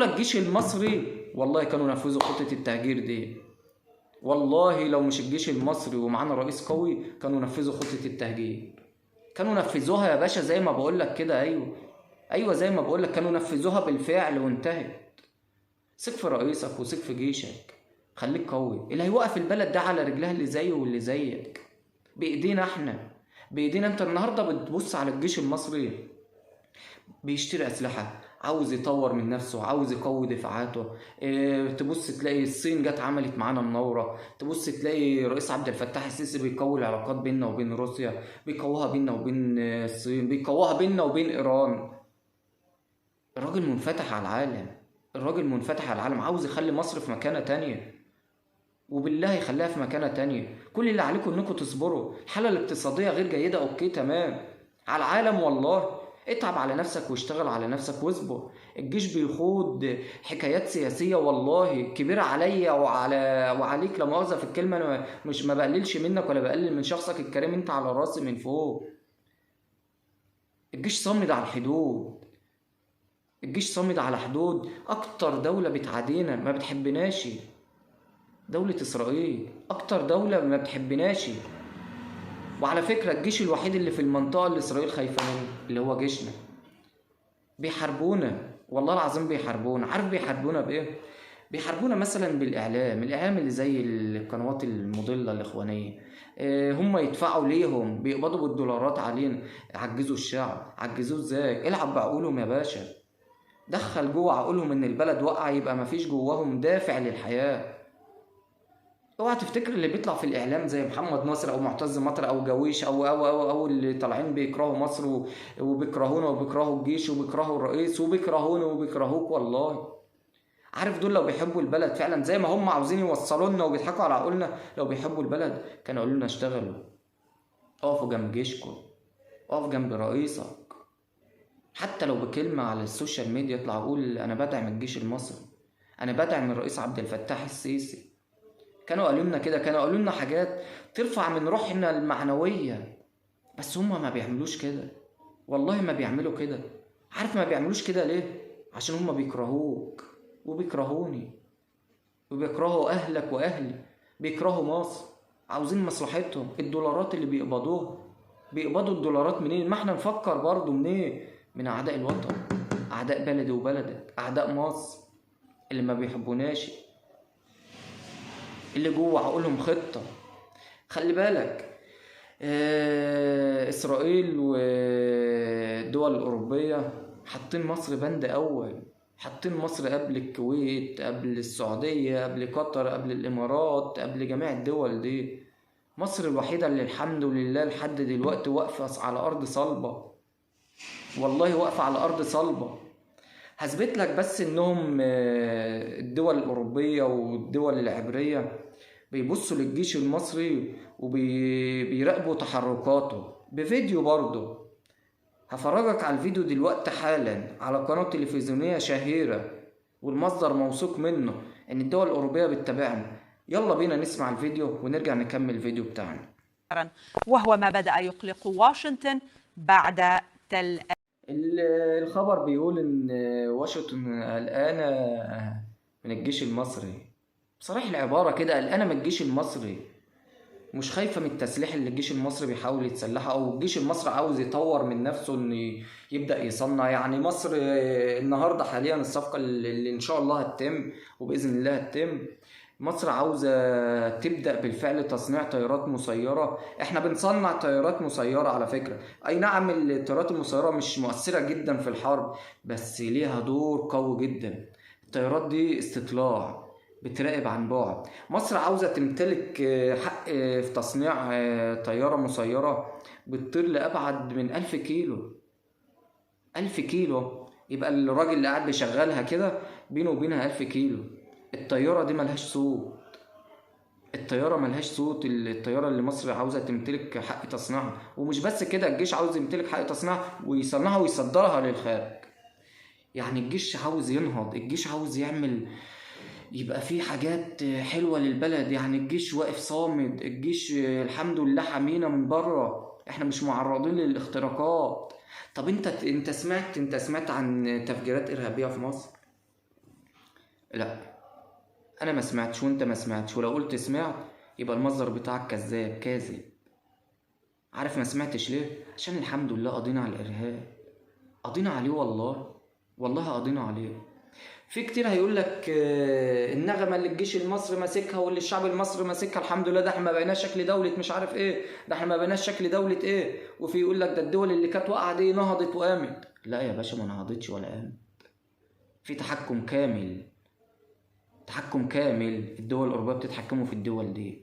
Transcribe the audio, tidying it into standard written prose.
لولا الجيش المصري والله كانوا نفذوا خطة التهجير دي. والله لو مش الجيش المصري ومعانا رئيس قوي كانوا نفذوا خطة التهجير. كانوا نفذوها يا باشا زي ما بقولك كده. ايوه زي ما بقولك كانوا نفذوها بالفعل وانتهت. ثق في رئيسك وثق في جيشك، خليك قوي. اللي هيوقف البلد ده على رجلها اللي زيه واللي زيك، بايدينا احنا، بايدينا. انت النهارده بتبص على الجيش المصري بيشتري اسلحه، عاوز يطور من نفسه، عاوز يقوي دفاعاته. تبص تلاقي الصين جت عملت معانا مناوره، تبص تلاقي رئيس عبد الفتاح السيسي بيقوي العلاقات بيننا وبين روسيا، بيقويها بيننا وبين الصين، بيقويها بيننا وبين ايران. الراجل منفتح على العالم، الراجل منفتح على العالم، عاوز يخلي مصر في مكانة تانية، وبالله يخليها في مكانة تانية. كل اللي عليكم انكم تصبروا. الحالة الاقتصادية غير جيدة، اوكي تمام، على العالم والله. اتعب على نفسك واشتغل على نفسك واصبر. الجيش بيخوض حكايات سياسية والله كبيرة عليا وعليك، لا مؤاخذة في الكلمة. انا مش ما بقللش منك ولا بقلل من شخصك الكريم، انت على راسي من فوق. الجيش صامد على الحدود، الجيش صامد على حدود. اكتر دولة بتعادينا ما بتحبناش دولة اسرائيل، اكتر دولة ما بتحبناش. وعلى فكرة الجيش الوحيد اللي في المنطقة اللي اسرائيل خايفة منه اللي هو جيشنا. بيحاربونا والله العظيم بيحاربونا. عارف بيحاربونا بايه؟ بيحاربونا مثلا الاعلام اللي زي القنوات المضلة الاخوانية. هم يدفعوا ليهم، بيقبضوا بالدولارات علينا. عجزوا الشعب. عجزوه ازاي؟ العب بعقولهم يا باشا. دخل جوه عقولهم ان البلد واقعه، يبقى مفيش جواهم دافع للحياه. اوعى تفتكر اللي بيطلع في الاعلام زي محمد ناصر او معتز مطر او جويش او اللي طالعين بيكرهوا مصر وبيكرهونا وبيكرهوا الجيش وبيكرهوا الرئيس وبيكرهونا وبيكرهوك والله. عارف دول لو بيحبوا البلد فعلا زي ما هم عاوزين يوصلوا لنا وبيضحكوا على عقولنا، لو بيحبوا البلد كانوا قالوا لنا اشتغلوا، اقفوا جنب جيشكم، اقف جنب رئيسك. حتى لو بكلمة على السوشيال ميديا يطلع يقول أنا بدعم الجيش المصري، أنا بدعم الرئيس عبد الفتاح السيسي. كانوا قالوا لنا كده، كانوا قالوا لنا حاجات ترفع من روحنا المعنوية. بس هما ما بيعملوش كده، والله ما بيعملوا كده. عارف ما بيعملوش كده ليه؟ عشان هما بيكرهوك وبيكرهوني وبيكرهوا أهلك وأهلي، بيكرهوا مصر، عاوزين مصلحتهم. الدولارات اللي بيقبضوا الدولارات منين؟ ما احنا نفكر برضو منين؟ من أعداء الوطن، أعداء بلدي وبلدك، أعداء مصر اللي ما بيحبوناش، اللي جوه عقولهم خطة. خلي بالك إسرائيل والدول الأوروبية حاطين مصر بند أول، حاطين مصر قبل الكويت، قبل السعودية، قبل قطر، قبل الإمارات، قبل جميع الدول دي. مصر الوحيدة اللي الحمد لله لحد دلوقتي واقفة على أرض صلبة، والله واقفة على أرض صلبة. هثبت لك بس إنهم الدول الأوروبية والدول العبرية بيبصوا للجيش المصري وبيراقبوا تحركاته بفيديو برضه. هفرجك على الفيديو دلوقتي حالا على قناة تلفزيونية شهيرة والمصدر موثوق منه إن الدول الأوروبية بتتابعنا. يلا بينا نسمع الفيديو ونرجع نكمل الفيديو بتاعنا. وهو ما بدأ يقلق واشنطن بعد الخبر بيقول إن واشنطن قلقانة من الجيش المصري. بصريح العبارة كده قلقانة من الجيش المصري، مش خايفة من التسليح اللي الجيش المصري بيحاول يتسلحه، أو الجيش المصري عاوز يطور من نفسه إن يبدأ يصنع. يعني مصر النهاردة حاليا الصفقة اللي إن شاء الله هتتم وبإذن الله هتتم، مصر عاوزة تبدأ بالفعل تصنيع طيارات مسيرة. احنا بنصنع طيارات مسيرة على فكرة. اي نعم الطيارات المسيرة مش مؤثرة جدا في الحرب، بس ليها دور قوي جدا. الطيارات دي استطلاع، بتراقب عن بعد. مصر عاوزة تمتلك حق في تصنيع طيارة مسيرة بتطير لأبعد من 1000 كيلو. 1000 كيلو، يبقى الراجل اللي قاعد بيشغلها كده بينه وبينها 1000 كيلو. الطيارة دي ملهاش صوت، الطيارة ملهاش صوت. الطيارة اللي مصر عاوزة تمتلك حق تصنيعها. ومش بس كده، الجيش عاوز يمتلك حق تصنيعها ويصنعها ويصدرها للخارج. يعني الجيش عاوز ينهض، الجيش عاوز يعمل، يبقى في حاجات حلوة للبلد. يعني الجيش واقف صامد، الجيش الحمد لله حمينا من بره، احنا مش معرضين للاختراقات. طب انت سمعت عن تفجيرات ارهابية في مصر؟ لا، انا ما سمعتش وانت ما سمعتش، ولو قلت سمعت يبقى المصدر بتاعك كذاب كاذب. عارف ما سمعتش ليه؟ عشان الحمد لله قضينا على الارهاب، قضينا عليه والله، والله قضينا عليه. في كتير هيقول لك النغمه اللي الجيش المصري ماسكها واللي الشعب المصري ماسكها الحمد لله، ده احنا ما بقيناش شكل دوله مش عارف ايه، ده احنا ما بقيناش شكل دوله ايه. وفي يقول لك ده الدول اللي كانت واقعه دي نهضت وقامت. لا يا باشا، ما نهضتش ولا قامت. في تحكم كامل، تحكم كامل، الدول الاوروبيه بتتحكموا في الدول دي.